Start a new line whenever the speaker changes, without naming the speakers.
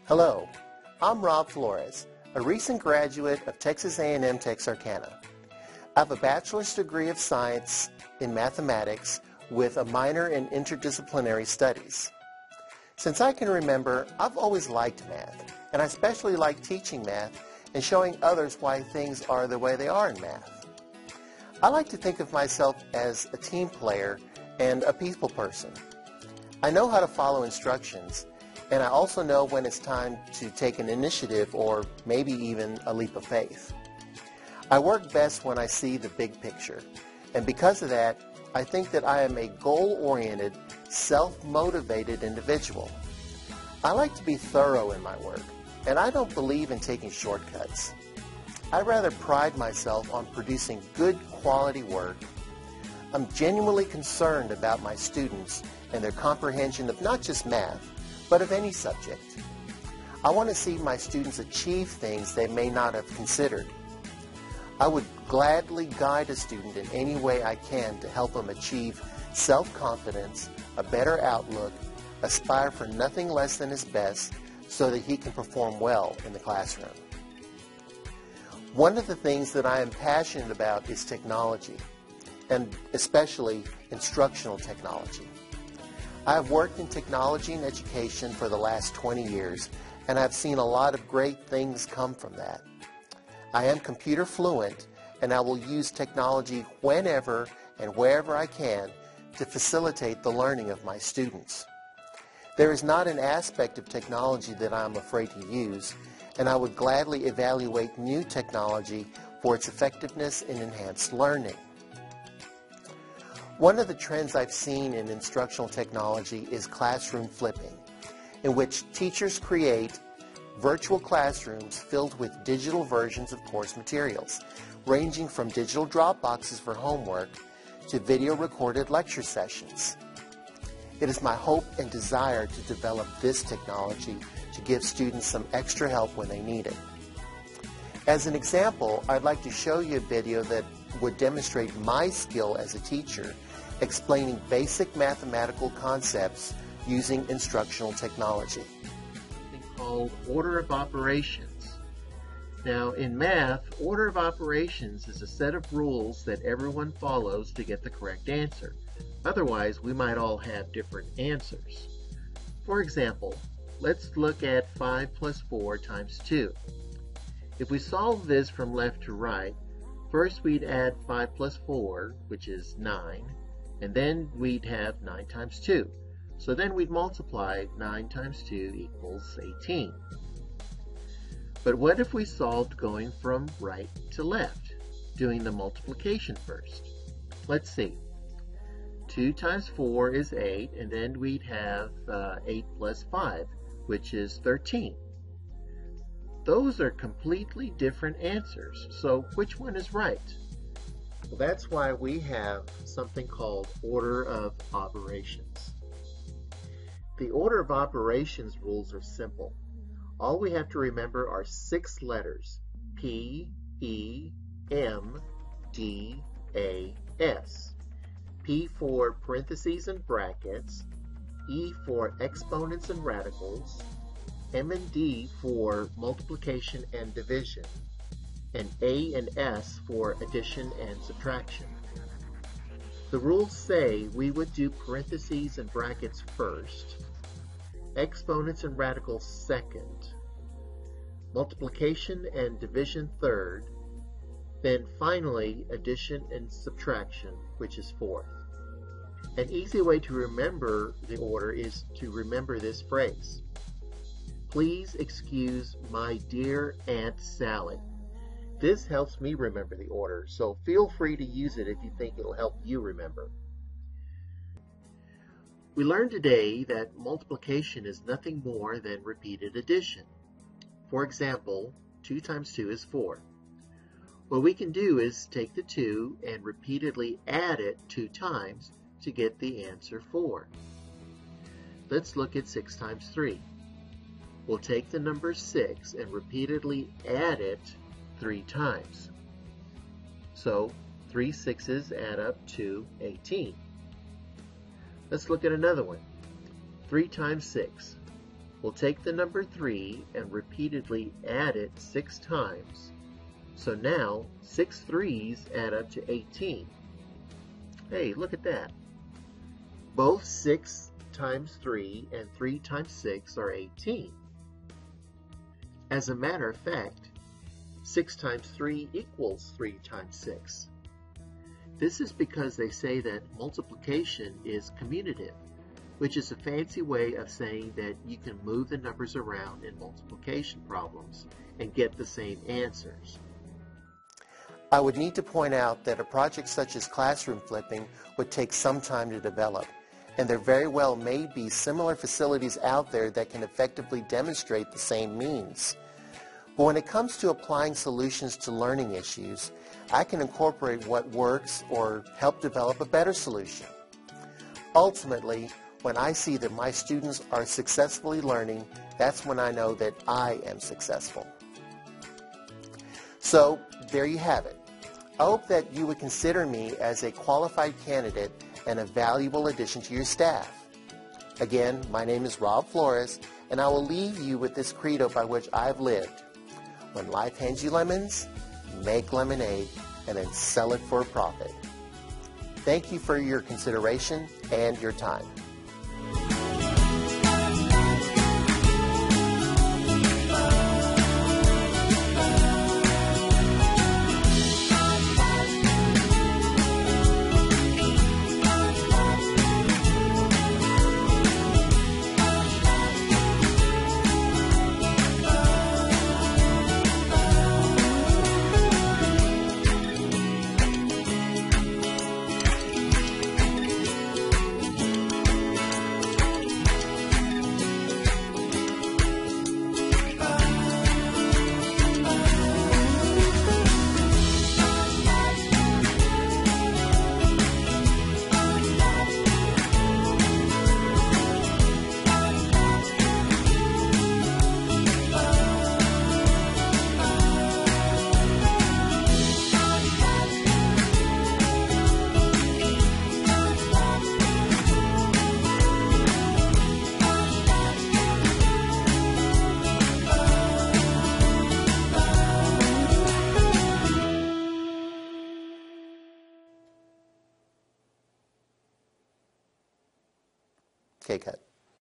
Hello, I'm Rob Flores, a recent graduate of Texas A&M Texarkana. I have a bachelor's degree of science in mathematics with a minor in interdisciplinary studies. Since I can remember, I've always liked math, and I especially like teaching math and showing others why things are the way they are in math. I like to think of myself as a team player and a people person. I know how to follow instructions, and I also know when it's time to take an initiative or maybe even a leap of faith. I work best when I see the big picture, and because of that, I think that I am a goal-oriented, self-motivated individual. I like to be thorough in my work, and I don't believe in taking shortcuts. I rather pride myself on producing good quality work. I'm genuinely concerned about my students and their comprehension of not just math, but of any subject. I want to see my students achieve things they may not have considered. I would gladly guide a student in any way I can to help them achieve self-confidence, a better outlook, aspire for nothing less than his best so that he can perform well in the classroom. One of the things that I am passionate about is technology, and especially instructional technology. I have worked in technology and education for the last 20 years, and I've seen a lot of great things come from that. I am computer fluent, and I will use technology whenever and wherever I can to facilitate the learning of my students. There is not an aspect of technology that I am afraid to use, and I would gladly evaluate new technology for its effectiveness in enhanced learning. One of the trends I've seen in instructional technology is classroom flipping, in which teachers create virtual classrooms filled with digital versions of course materials, ranging from digital drop boxes for homework to video recorded lecture sessions. It is my hope and desire to develop this technology to give students some extra help when they need it. As an example, I'd like to show you a video that would demonstrate my skill as a teacher explaining basic mathematical concepts using instructional technology.
Something called order of operations. Now in math, order of operations is a set of rules that everyone follows to get the correct answer. Otherwise, we might all have different answers. For example, let's look at 5 plus 4 times 2. If we solve this from left to right, first we'd add 5 plus 4, which is 9, and then we'd have 9 times 2. So then we'd multiply 9 times 2 equals 18. But what if we solved going from right to left, doing the multiplication first? Let's see. 2 times 4 is 8, and then we'd have 8 plus 5, which is 13. Those are completely different answers, so which one is right? Well, that's why we have something called order of operations. The order of operations rules are simple. All we have to remember are 6 letters: P, E, M, D, A, S. P for parentheses and brackets, E for exponents and radicals, M and D for multiplication and division, and A and S for addition and subtraction. The rules say we would do parentheses and brackets first, exponents and radicals second, multiplication and division third, then finally addition and subtraction, which is fourth. An easy way to remember the order is to remember this phrase: "Please excuse my dear Aunt Sally." This helps me remember the order, so feel free to use it if you think it'll help you remember. We learned today that multiplication is nothing more than repeated addition. For example, 2 times 2 is 4. What we can do is take the 2 and repeatedly add it 2 times to get the answer 4. Let's look at 6 times 3. We'll take the number 6 and repeatedly add it 3 times. So 3 6s add up to 18. Let's look at another one. 3 times 6. We'll take the number 3 and repeatedly add it 6 times. So now 6 3's add up to 18. Hey, look at that. Both 6 times 3 and 3 times 6 are 18. As a matter of fact, 6 times 3 equals 3 times 6. This is because they say that multiplication is commutative, which is a fancy way of saying that you can move the numbers around in multiplication problems and get the same answers.
I would need to point out that a project such as classroom flipping would take some time to develop, and there very well may be similar facilities out there that can effectively demonstrate the same means. But when it comes to applying solutions to learning issues, I can incorporate what works or help develop a better solution. Ultimately, when I see that my students are successfully learning, that's when I know that I am successful. So, there you have it. I hope that you would consider me as a qualified candidate and a valuable addition to your staff. Again, my name is Rob Flores, and I will leave you with this credo by which I've lived. When life hands you lemons, make lemonade and then sell it for a profit. Thank you for your consideration and your time. Okay, cut.